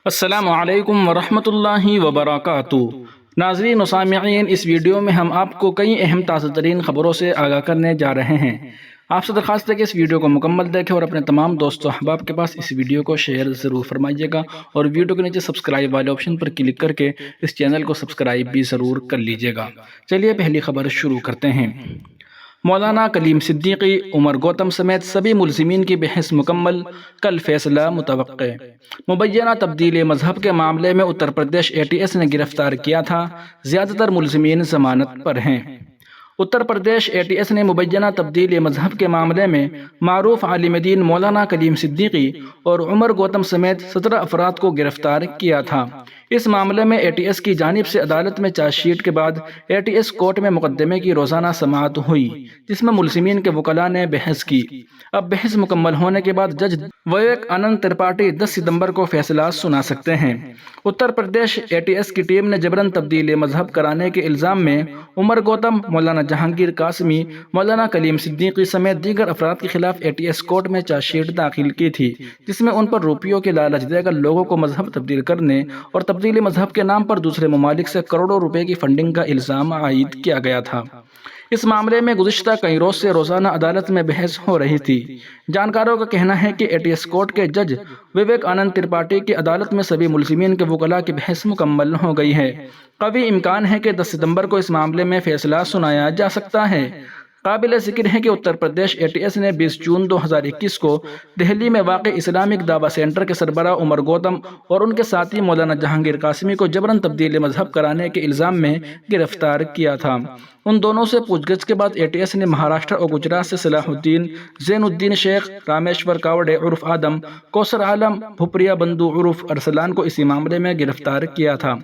السلام علیکم ورحمۃ اللہ وبرکاتہ۔ ناظرین و سامعین، اس ویڈیو میں ہم آپ کو کئی اہم تازہ ترین خبروں سے آگاہ کرنے جا رہے ہیں۔ آپ سے درخواست ہے کہ اس ویڈیو کو مکمل دیکھیں اور اپنے تمام دوست و احباب کے پاس اس ویڈیو کو شیئر ضرور فرمائیے گا، اور ویڈیو کے نیچے سبسکرائب والے آپشن پر کلک کر کے اس چینل کو سبسکرائب بھی ضرور کر لیجیے گا۔ چلیے پہلی خبر شروع کرتے ہیں۔ مولانا کلیم صدیقی، عمر گوتم سمیت سبھی ملزمین کی بحث مکمل، کل فیصلہ متوقع۔ مبینہ تبدیل مذہب کے معاملے میں اتر پردیش ATS نے گرفتار کیا تھا، زیادہ تر ملزمین ضمانت پر ہیں۔ اتر پردیش ATS نے مبینہ تبدیل مذہب کے معاملے میں معروف عالم دین مولانا کلیم صدیقی اور عمر گوتم سمیت 17 افراد کو گرفتار کیا تھا۔ اس معاملے میں ATS کی جانب سے عدالت میں چارج شیٹ کے بعد ATS کورٹ میں مقدمے کی روزانہ سماعت ہوئی، جس میں ملزمین کے وکلاء نے بحث کی۔ اب بحث مکمل ہونے کے بعد جج وویک آنند ترپاٹھی 10 ستمبر کو فیصلہ سنا سکتے ہیں۔ اتر پردیش ATS کی ٹیم نے جبراً تبدیل مذہب کرانے کے الزام میں عمر گوتم، مولانا جہانگیر قاسمی، مولانا کلیم صدیقی سمیت دیگر افراد کے خلاف ATS کورٹ میں چارج شیٹ داخل کی تھی، جس میں ان پر روپیوں کے لالچ دے کر لوگوں کو مذہب تبدیل کرنے اور تبدیلی مذہب کے نام پر دوسرے ممالک سے کروڑوں روپے کی فنڈنگ کا الزام عائد کیا گیا تھا۔ اس معاملے میں گزشتہ کئی روز سے روزانہ عدالت میں بحث ہو رہی تھی۔ جانکاروں کا کہنا ہے کہ ATS کورٹ کے جج وویک آنند ترپاٹھی کی عدالت میں سبھی ملزمین کے وکلاء کی بحث مکمل ہو گئی ہے۔ قوی امکان ہے کہ 10 ستمبر کو اس معاملے میں فیصلہ سنایا جا سکتا ہے۔ قابل ذکر ہے کہ اتر پردیش ATS نے 20 جون 2021 کو دہلی میں واقع اسلامک دعویٰ سینٹر کے سربراہ عمر گوتم اور ان کے ساتھی مولانا جہانگیر قاسمی کو جبراً تبدیل مذہب کرانے کے الزام میں گرفتار کیا تھا۔ ان دونوں سے پوچھ گچھ کے بعد ATS نے مہاراشٹر اور گجرات سے صلاح الدین، زین الدین شیخ، رامیشور کاوڈے عرف آدم، کوثر عالم، بھوپریا بندو عرف ارسلان کو اسی معاملے میں گرفتار کیا تھا۔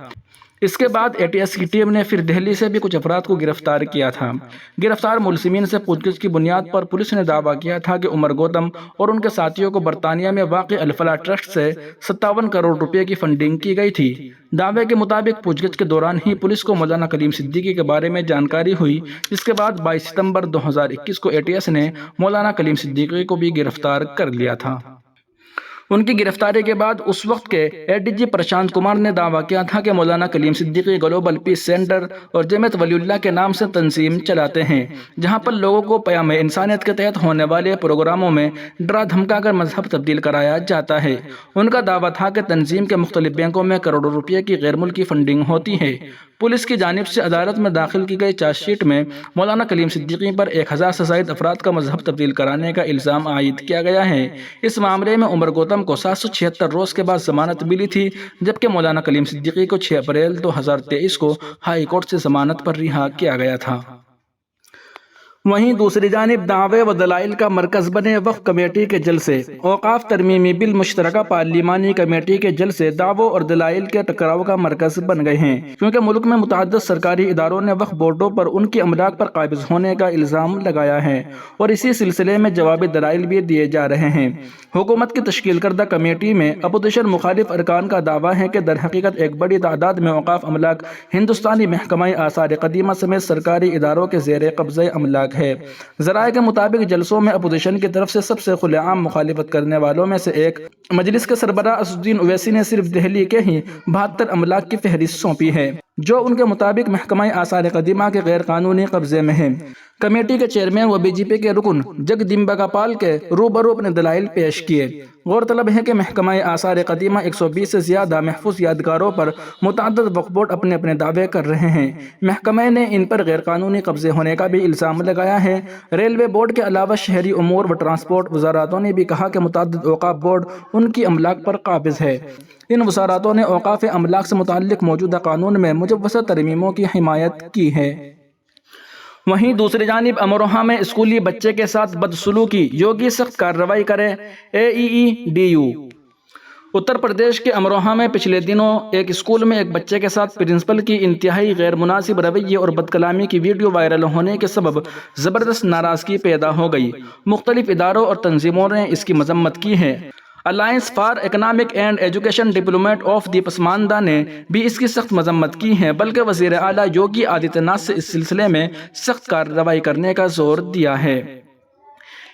اس کے بعد ATS کی ٹیم نے پھر دہلی سے بھی کچھ افراد کو گرفتار کیا تھا۔ گرفتار ملزمین سے پوچھ گچھ کی بنیاد پر پولیس نے دعویٰ کیا تھا کہ عمر گوتم اور ان کے ساتھیوں کو برطانیہ میں واقع الفلاح ٹرسٹ سے 57 کروڑ روپے کی فنڈنگ کی گئی تھی۔ دعوے کے مطابق پوچھ گچھ کے دوران ہی پولیس کو مولانا کلیم صدیقی کے بارے میں جانکاری ہوئی، جس کے بعد 22 ستمبر 2021 کو ATS نے مولانا کلیم صدیقی کو بھی گرفتار کر لیا تھا۔ ان کی گرفتاری کے بعد اس وقت کے ADG پرشانت کمار نے دعویٰ کیا تھا کہ مولانا کلیم صدیقی گلوبل پیس سینٹر اور جمعیت ولی اللہ کے نام سے تنظیم چلاتے ہیں، جہاں پر لوگوں کو پیام انسانیت کے تحت ہونے والے پروگراموں میں ڈرا دھمکا کر مذہب تبدیل کرایا جاتا ہے۔ ان کا دعویٰ تھا کہ تنظیم کے مختلف بینکوں میں کروڑوں روپے کی غیر ملکی فنڈنگ ہوتی ہے۔ پولیس کی جانب سے عدالت میں داخل کی گئی چارج شیٹ میں مولانا کلیم صدیقی پر 1000 سے زائد افراد کا مذہب تبدیل کرانے کا الزام عائد کیا گیا ہے۔ اس معاملے میں عمر گوتم کو 776 روز کے بعد ضمانت ملی تھی، جبکہ مولانا کلیم صدیقی کو 6 اپریل 2023 کو ہائی کورٹ سے ضمانت پر رہا کیا گیا تھا۔ وہیں دوسری جانب دعوے و دلائل کا مرکز بنے وقف کمیٹی کے جلسے۔ اوقاف ترمیمی بل مشترکہ پارلیمانی کمیٹی کے جلسے دعووں اور دلائل کے ٹکراؤ کا مرکز بن گئے ہیں، کیونکہ ملک میں متعدد سرکاری اداروں نے وقف بورڈوں پر ان کی املاک پر قابض ہونے کا الزام لگایا ہے، اور اسی سلسلے میں جوابی دلائل بھی دیے جا رہے ہیں۔ حکومت کی تشکیل کردہ کمیٹی میں اپوزیشن مخالف ارکان کا دعویٰ ہے کہ درحقیقت ایک بڑی تعداد میں اوقاف املاک ہندوستانی محکمہ آثار قدیمہ سمیت سرکاری اداروں کے زیر قبضہ املاک ہے۔ ذرائع کے مطابق جلسوں میں اپوزیشن کی طرف سے سب سے کھلے عام مخالفت کرنے والوں میں سے ایک مجلس کے سربراہ اسد الدین اویسی نے صرف دہلی کے ہی 72 املاک کی فہرست سونپی ہے، جو ان کے مطابق محکمہ آثار قدیمہ کے غیر قانونی قبضے میں ہے۔ کمیٹی کے چیئرمین و BJP کے رکن جگدمبکا پال کے روبرو اپنے دلائل پیش کیے۔ غورطلب ہے کہ محکمہ آثار قدیمہ 120 سے زیادہ محفوظ یادگاروں پر متعدد وقف بورڈ اپنے اپنے دعوے کر رہے ہیں۔ محکمہ نے ان پر غیر قانونی قبضے ہونے کا بھی الزام لگایا ہے۔ ریلوے بورڈ کے علاوہ شہری امور و ٹرانسپورٹ وزارتوں نے بھی کہا کہ متعدد اوقاف بورڈ ان کی املاک پر قابض ہے۔ ان وزارتوں نے اوقاف املاک سے متعلق موجودہ قانون میں مجوزہ ترمیموں کی حمایت کی ہے۔ وہیں دوسری جانب امروہہ میں اسکولی بچے کے ساتھ بدسلوکی، یوگی سخت کارروائی کرے، AEEDU۔ اتر پردیش کے امروہہ میں پچھلے دنوں ایک اسکول میں ایک بچے کے ساتھ پرنسپل کی انتہائی غیر مناسب رویے اور بد کلامی کی ویڈیو وائرل ہونے کے سبب زبردست ناراضگی پیدا ہو گئی۔ مختلف اداروں اور تنظیموں نے اس کی مذمت کی ہے۔ Alliance for economic and education development of the پسماندہ نے بھی اس کی سخت مذمت کی ہے، بلکہ وزیر اعلیٰ یوگی آدتیہ ناتھ سے اس سلسلے میں سخت کارروائی کرنے کا زور دیا ہے۔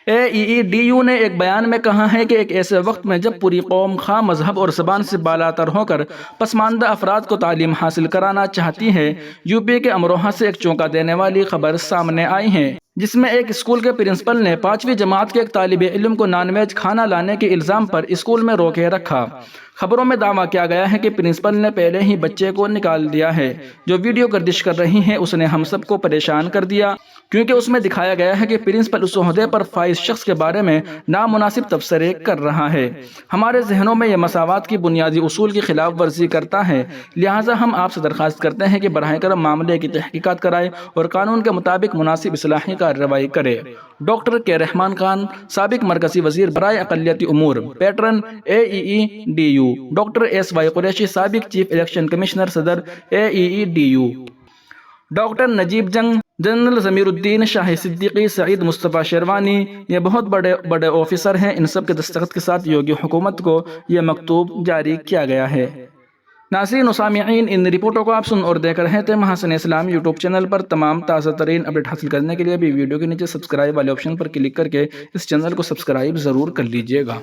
AEEDU نے ایک بیان میں کہا ہے کہ ایک ایسے وقت میں جب پوری قوم خواہ مذہب اور زبان سے بالاتر ہو کر پسماندہ افراد کو تعلیم حاصل کرانا چاہتی ہے، UP کے امروہہ سے ایک چونکا دینے والی خبر سامنے آئی ہے، جس میں ایک اسکول کے پرنسپل نے 5ویں جماعت کے ایک طالب علم کو نان ویج کھانا لانے کے الزام پر اسکول میں روکے رکھا۔ خبروں میں دعویٰ کیا گیا ہے کہ پرنسپل نے پہلے ہی بچے کو نکال دیا ہے۔ جو ویڈیو گردش کر رہی ہے اس نے ہم سب کو پریشان کر دیا، کیونکہ اس میں دکھایا گیا ہے کہ پرنسپل اس عہدے پر فائز شخص کے بارے میں نامناسب تبصرے کر رہا ہے۔ ہمارے ذہنوں میں یہ مساوات کی بنیادی اصول کی خلاف ورزی کرتا ہے، لہٰذا ہم آپ سے درخواست کرتے ہیں کہ براہ کرم معاملے کی تحقیقات کرائے اور قانون کے مطابق مناسب اصلاحی کارروائی کرے۔ ڈاکٹر کے رحمان خان، سابق مرکزی وزیر برائے اقلیتی امور، pattern AEEDU۔ Doctor SY Qureshi, سابق چیف الیکشن کمشنر، صدر AEEDU۔ ڈاکٹر نجیب جنگ، جنرل ضمیر الدین شاہ صدیقی، سعید مصطفیٰ شیروانی، یہ بہت بڑے آفیسر ہیں۔ ان سب کے دستخط کے ساتھ یوگی حکومت کو یہ مکتوب جاری کیا گیا ہے۔ ناظرین و سامعین، ان رپورٹوں کو آپ سن اور دیکھ رہے تھے محسن اسلام یوٹیوب چینل پر۔ تمام تازہ ترین اپڈیٹ حاصل کرنے کے لیے بھی ویڈیو کے نیچے سبسکرائب والے آپشن پر کلک کر کے اس چینل کو سبسکرائب ضرور کر لیجئے گا۔